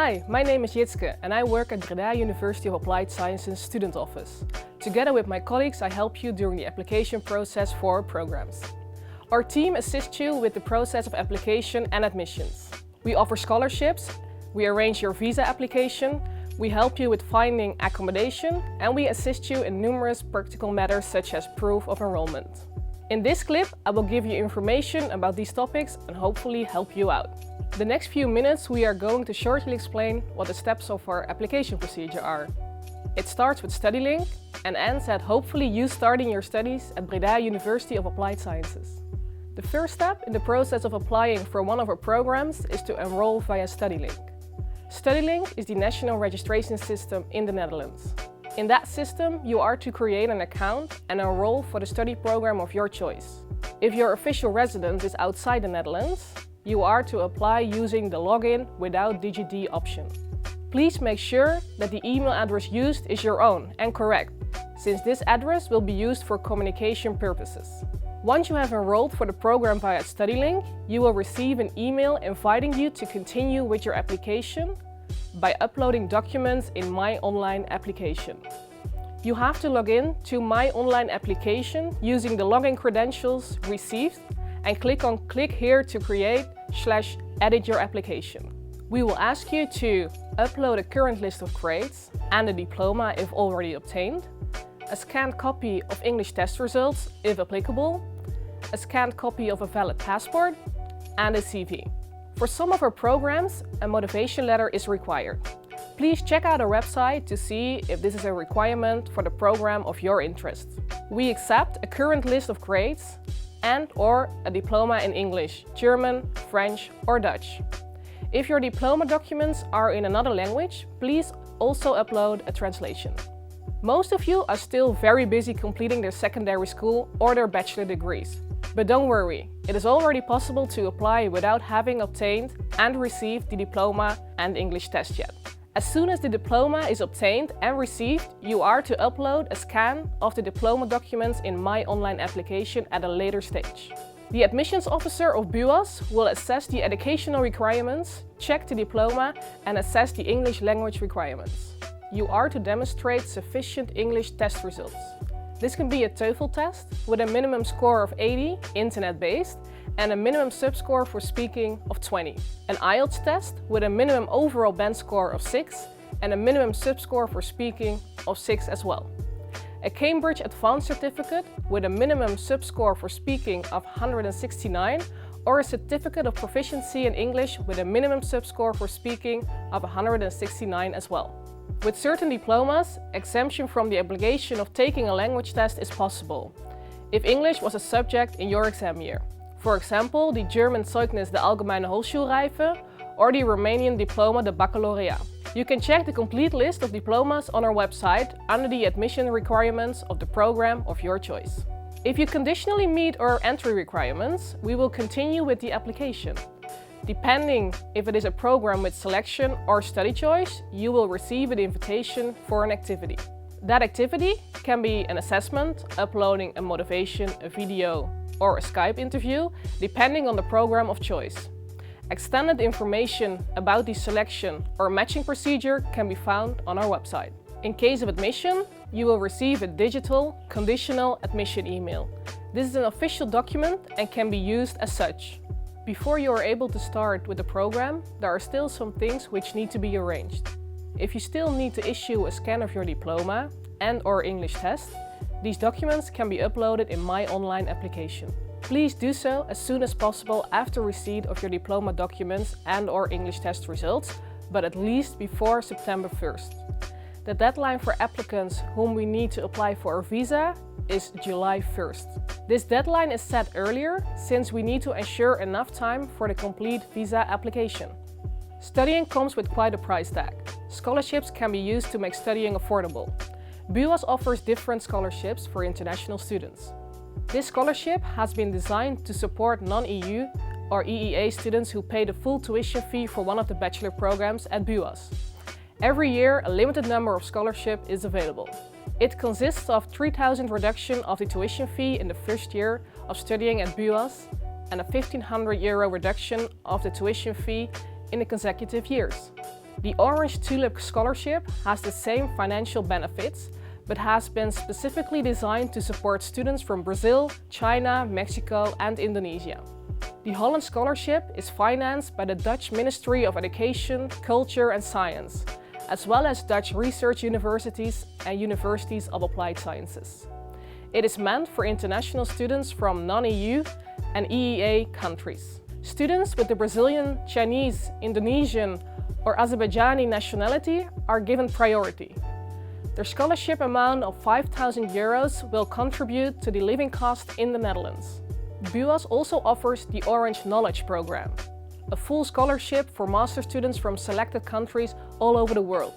Hi, my name is Jitske and I work at Breda University of Applied Sciences Student Office. Together with my colleagues, I help you during the application process for our programs. Our team assists you with the process of application and admissions. We offer scholarships, we arrange your visa application, we help you with finding accommodation, and we assist you in numerous practical matters such as proof of enrollment. In this clip, I will give you information about these topics and hopefully help you out. The next few minutes we are going to shortly explain what the steps of our application procedure are. It starts with StudyLink and ends at hopefully you starting your studies at Breda University of Applied Sciences. The first step in the process of applying for one of our programs is to enroll via StudyLink. StudyLink is the national registration system in the Netherlands. In that system, you are to create an account and enroll for the study program of your choice. If your official residence is outside the Netherlands, you are to apply using the login without DigiD option. Please make sure that the email address used is your own and correct, since this address will be used for communication purposes. Once you have enrolled for the program via StudyLink, you will receive an email inviting you to continue with your application by uploading documents in My Online Application. You have to log in to My Online Application using the login credentials received and click on Click here to create/edit your application. We will ask you to upload a current list of grades and a diploma if already obtained, a scanned copy of English test results if applicable, a scanned copy of a valid passport, and a CV. For some of our programs, a motivation letter is required. Please check out our website to see if this is a requirement for the program of your interest. We accept a current list of grades and/or a diploma in English, German, French, or Dutch. If your diploma documents are in another language, please also upload a translation. Most of you are still very busy completing their secondary school or their bachelor degrees. But don't worry, it is already possible to apply without having obtained and received the diploma and English test yet. As soon as the diploma is obtained and received, you are to upload a scan of the diploma documents in My Online Application at a later stage. The admissions officer of BUAS will assess the educational requirements, check the diploma, and assess the English language requirements. You are to demonstrate sufficient English test results. This can be a TOEFL test with a minimum score of 80, internet-based, and a minimum subscore for speaking of 20. An IELTS test with a minimum overall band score of 6 and a minimum subscore for speaking of 6 as well. A Cambridge Advanced Certificate with a minimum subscore for speaking of 169 or a Certificate of Proficiency in English with a minimum subscore for speaking of 169 as well. With certain diplomas, exemption from the obligation of taking a language test is possible, if English was a subject in your exam year. For example, the German Zeugnis de Allgemeine Hochschulreife or the Romanian Diploma de Baccalaureat. You can check the complete list of diplomas on our website under the admission requirements of the program of your choice. If you conditionally meet our entry requirements, we will continue with the application. Depending if it is a program with selection or study choice, you will receive an invitation for an activity. That activity can be an assessment, uploading a motivation, a video, or a Skype interview, depending on the program of choice. Extended information about the selection or matching procedure can be found on our website. In case of admission, you will receive a digital, conditional admission email. This is an official document and can be used as such. Before you are able to start with the program, there are still some things which need to be arranged. If you still need to issue a scan of your diploma and/or English test, these documents can be uploaded in My Online Application. Please do so as soon as possible after receipt of your diploma documents and/or English test results, but at least before September 1st. The deadline for applicants whom we need to apply for a visa is July 1st. This deadline is set earlier since we need to ensure enough time for the complete visa application. Studying comes with quite a price tag. Scholarships can be used to make studying affordable. BUAS offers different scholarships for international students. This scholarship has been designed to support non-EU or EEA students who pay the full tuition fee for one of the bachelor programs at BUAS. Every year, a limited number of scholarships is available. It consists of 3,000 reduction of the tuition fee in the first year of studying at BUAS and a €1,500 reduction of the tuition fee in the consecutive years. The Orange Tulip Scholarship has the same financial benefits, but has been specifically designed to support students from Brazil, China, Mexico and Indonesia. The Holland Scholarship is financed by the Dutch Ministry of Education, Culture and Science, as well as Dutch research universities and universities of applied sciences. It is meant for international students from non-EU and EEA countries. Students with the Brazilian, Chinese, Indonesian or Azerbaijani nationality are given priority. Their scholarship amount of €5,000 will contribute to the living cost in the Netherlands. BUAS also offers the Orange Knowledge Program, a full scholarship for master students from selected countries all over the world.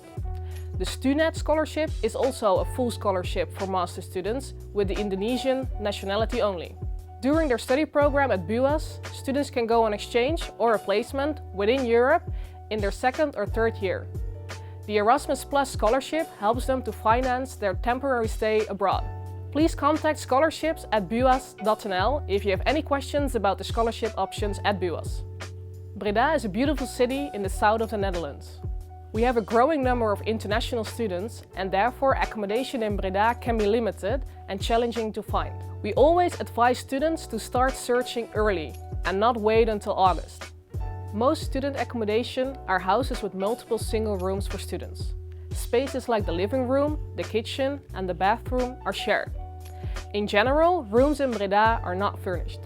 The StuNet Scholarship is also a full scholarship for master students with the Indonesian nationality only. During their study program at BUAS, students can go on exchange or a placement within Europe in their second or third year. The Erasmus Plus scholarship helps them to finance their temporary stay abroad. Please contact scholarships@buas.nl if you have any questions about the scholarship options at BUAS. Breda is a beautiful city in the south of the Netherlands. We have a growing number of international students and therefore accommodation in Breda can be limited and challenging to find. We always advise students to start searching early and not wait until August. Most student accommodation are houses with multiple single rooms for students. Spaces like the living room, the kitchen and the bathroom are shared. In general, rooms in Breda are not furnished.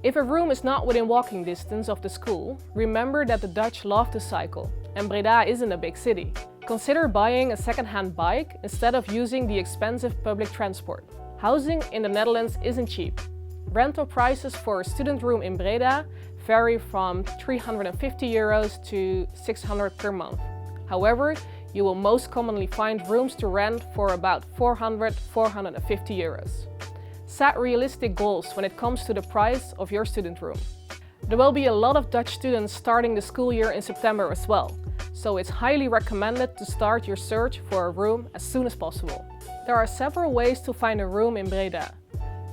If a room is not within walking distance of the school, remember that the Dutch love to cycle, and Breda isn't a big city. Consider buying a second-hand bike instead of using the expensive public transport. Housing in the Netherlands isn't cheap. Rental prices for a student room in Breda vary from €350 to €600 per month. However, you will most commonly find rooms to rent for about €400–450. Set realistic goals when it comes to the price of your student room. There will be a lot of Dutch students starting the school year in September as well, so it's highly recommended to start your search for a room as soon as possible. There are several ways to find a room in Breda.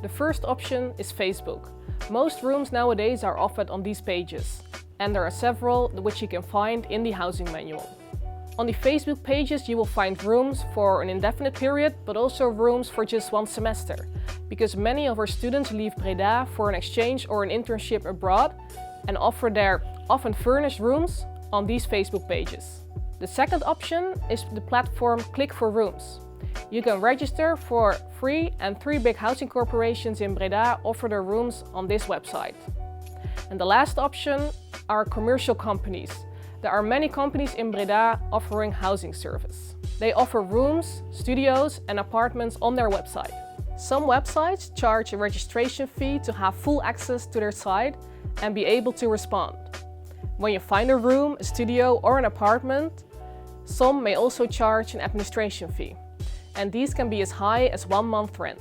The first option is Facebook. Most rooms nowadays are offered on these pages, and there are several which you can find in the housing manual. On the Facebook pages you will find rooms for an indefinite period, but also rooms for just one semester, because many of our students leave Breda for an exchange or an internship abroad and offer their often furnished rooms on these Facebook pages. The second option is the platform Click for Rooms. You can register for free and 3 big housing corporations in Breda offer their rooms on this website. And the last option are commercial companies. There are many companies in Breda offering housing service. They offer rooms, studios and apartments on their website. Some websites charge a registration fee to have full access to their site and be able to respond. When you find a room, a studio or an apartment, some may also charge an administration fee. And these can be as high as 1 month rent.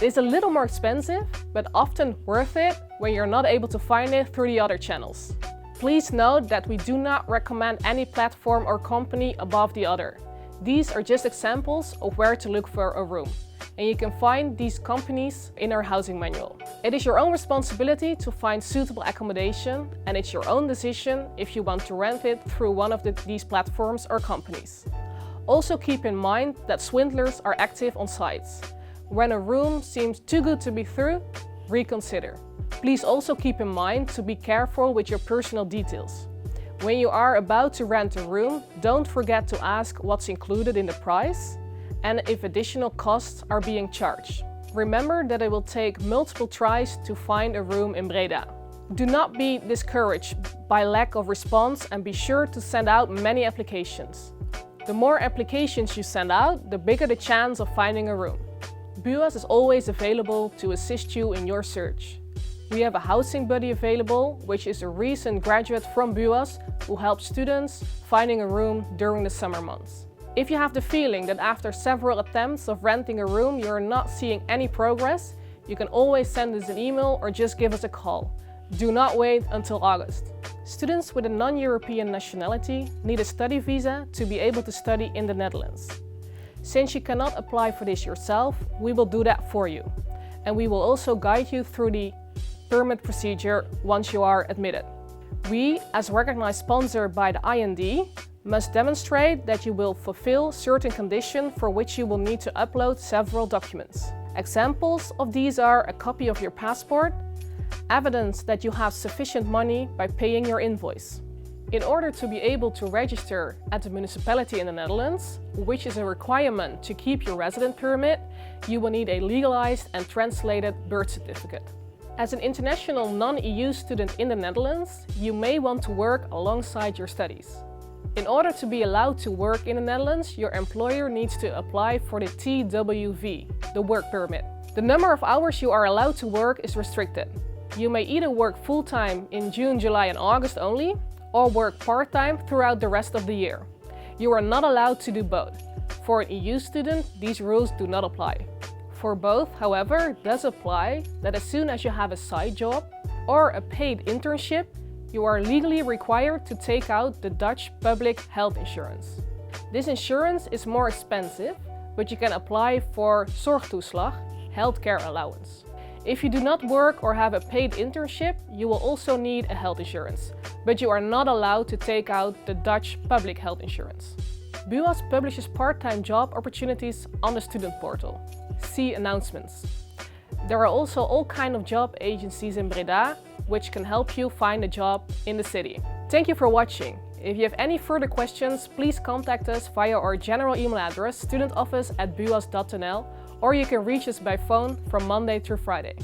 It is a little more expensive, but often worth it when you're not able to find it through the other channels. Please note that we do not recommend any platform or company above the other. These are just examples of where to look for a room, and you can find these companies in our housing manual. It is your own responsibility to find suitable accommodation, and it's your own decision if you want to rent it through one of these platforms or companies. Also keep in mind that swindlers are active on sites. When a room seems too good to be true, reconsider. Please also keep in mind to be careful with your personal details. When you are about to rent a room, don't forget to ask what's included in the price and if additional costs are being charged. Remember that it will take multiple tries to find a room in Breda. Do not be discouraged by lack of response and be sure to send out many applications. The more applications you send out, the bigger the chance of finding a room. BUAS is always available to assist you in your search. We have a housing buddy available, which is a recent graduate from BUAS who helps students finding a room during the summer months. If you have the feeling that after several attempts of renting a room you're not seeing any progress, you can always send us an email or just give us a call. Do not wait until August. Students with a non-European nationality need a study visa to be able to study in the Netherlands. Since you cannot apply for this yourself, we will do that for you. And we will also guide you through the permit procedure once you are admitted. We, as a recognized sponsor by the IND, Must demonstrate that you will fulfill certain conditions for which you will need to upload several documents. Examples of these are a copy of your passport, evidence that you have sufficient money by paying your invoice. In order to be able to register at the municipality in the Netherlands, which is a requirement to keep your resident permit, you will need a legalized and translated birth certificate. As an international non-EU student in the Netherlands, you may want to work alongside your studies. In order to be allowed to work in the Netherlands, your employer needs to apply for the TWV, the work permit. The number of hours you are allowed to work is restricted. You may either work full-time in June, July and August only, or work part-time throughout the rest of the year. You are not allowed to do both. For an EU student, these rules do not apply. For both, however, it does apply that as soon as you have a side job or a paid internship, you are legally required to take out the Dutch public health insurance. This insurance is more expensive, but you can apply for zorgtoeslag, healthcare allowance. If you do not work or have a paid internship, you will also need a health insurance, but you are not allowed to take out the Dutch public health insurance. BUAS publishes part-time job opportunities on the student portal. See announcements. There are also all kinds of job agencies in Breda, which can help you find a job in the city. Thank you for watching. If you have any further questions, please contact us via our general email address studentoffice@buas.nl, or you can reach us by phone from Monday through Friday.